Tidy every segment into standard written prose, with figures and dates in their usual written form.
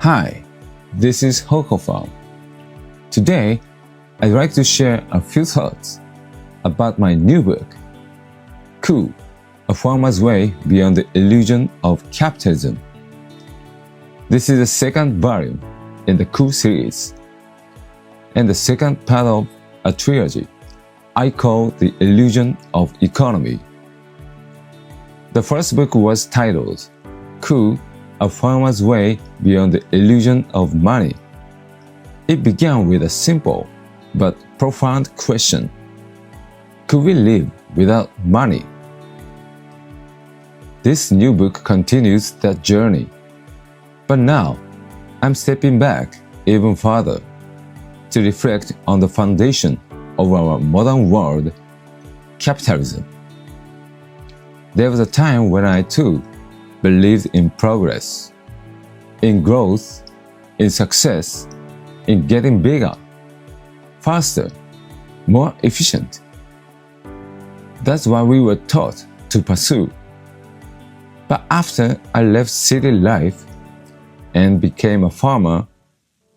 Hi, this is Houho. Today, I'd like to share a few thoughts about my new book, Houho, A Farmer's Way Beyond the Illusion of Capitalism. This is the second volume in the Houho series, and the second part of a trilogy I call The Illusion of Economy. The first book was titled Houho, A Farmer's Way Beyond the Illusion of Money. It began with a simple but profound question. Could we live without money? This new book continues that journey. But now, I'm stepping back even further to reflect on the foundation of our modern world, capitalism. There was a time when I too believed in progress, in growth, in success, in getting bigger, faster, more efficient. That's what we were taught to pursue. But after I left city life and became a farmer,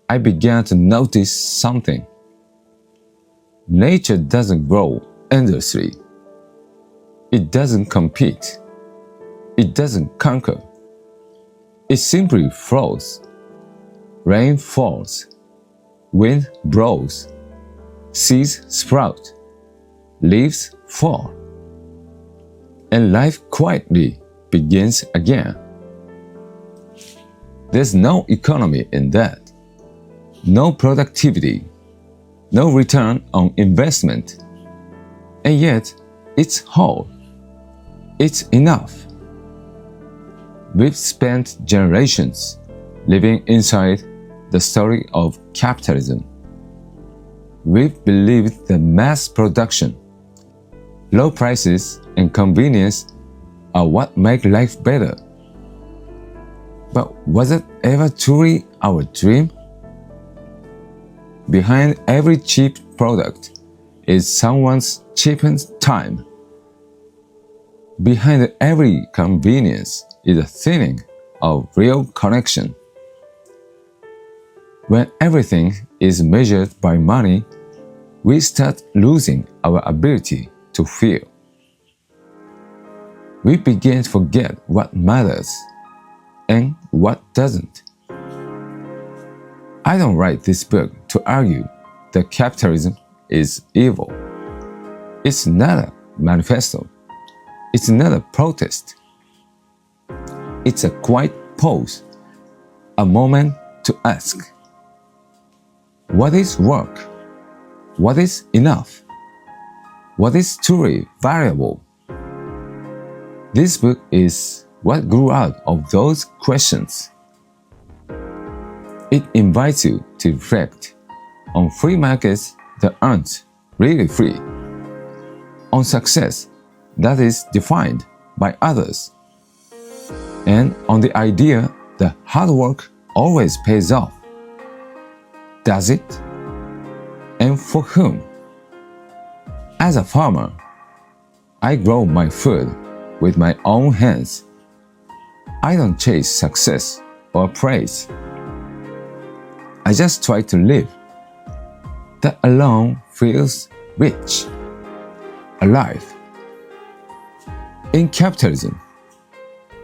I began to notice something. Nature doesn't grow endlessly. It doesn't compete. It doesn't conquer. It simply flows. Rain falls. Wind blows. Seeds sprout. Leaves fall. And life quietly begins again. There's no economy in that. No productivity. No return on investment. And yet, it's whole. It's enough. We've spent generations living inside the story of capitalism. We've believed that mass production, low prices, and convenience are what make life better. But was it ever truly our dream? Behind every cheap product is someone's cheapened time. Behind every convenience is a thinning of real connection. When everything is measured by money, we start losing our ability to feel. We begin to forget what matters and what doesn't. I don't write this book to argue that capitalism is evil. It's not a manifesto. It's not a protest. It's a quiet pause, a moment to ask, what is work? What is enough? What is truly valuable? This book is what grew out of those questions. It invites you to reflect on free markets that aren't really free, on success that is defined by others, and on the idea that hard work always pays off. Does it? And for whom? As a farmer, I grow my food with my own hands. I don't chase success or praise. I just try to live. That alone feels rich, alive. In capitalism,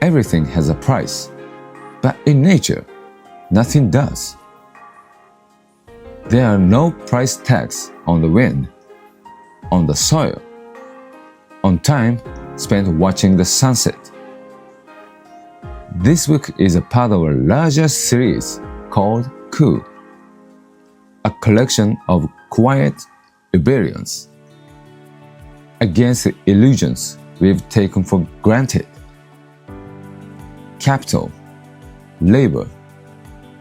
everything has a price, but in nature, nothing does. There are no price tags on the wind, on the soil, on time spent watching the sunset. This book is a part of a larger series called Houho, a collection of quiet rebellions against the illusions we've taken for granted. Capital, labor,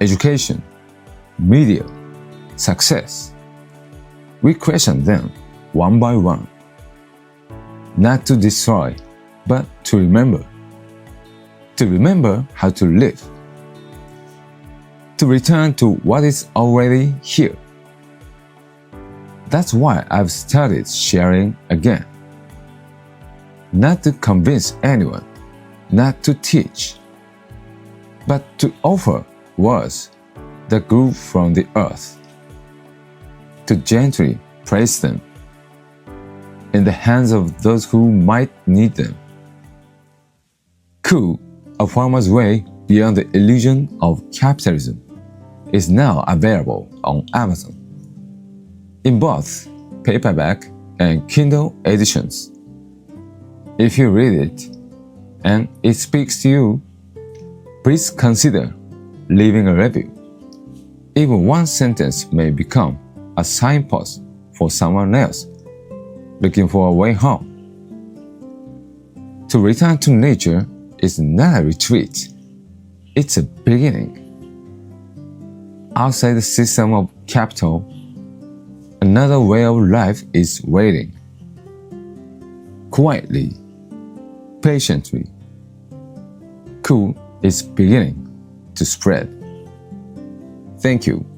education, media, success. We question them one by one. Not to destroy, but to remember. To remember how to live. To return to what is already here. That's why I've started sharing again. Not to convince anyone, not to teach, but to offer words that grew from the earth, to gently place them in the hands of those who might need them. Houho, A Farmer's Way Beyond the Illusion of Capitalism, is now available on Amazon in both paperback and Kindle editions. If you read it and it speaks to you, please consider leaving a review. Even one sentence may become a signpost for someone else looking for a way home. To return to nature is not a retreat, it's a beginning. Outside the system of capital, another way of life is waiting. Quietly, patiently, Houho is beginning to spread. Thank you.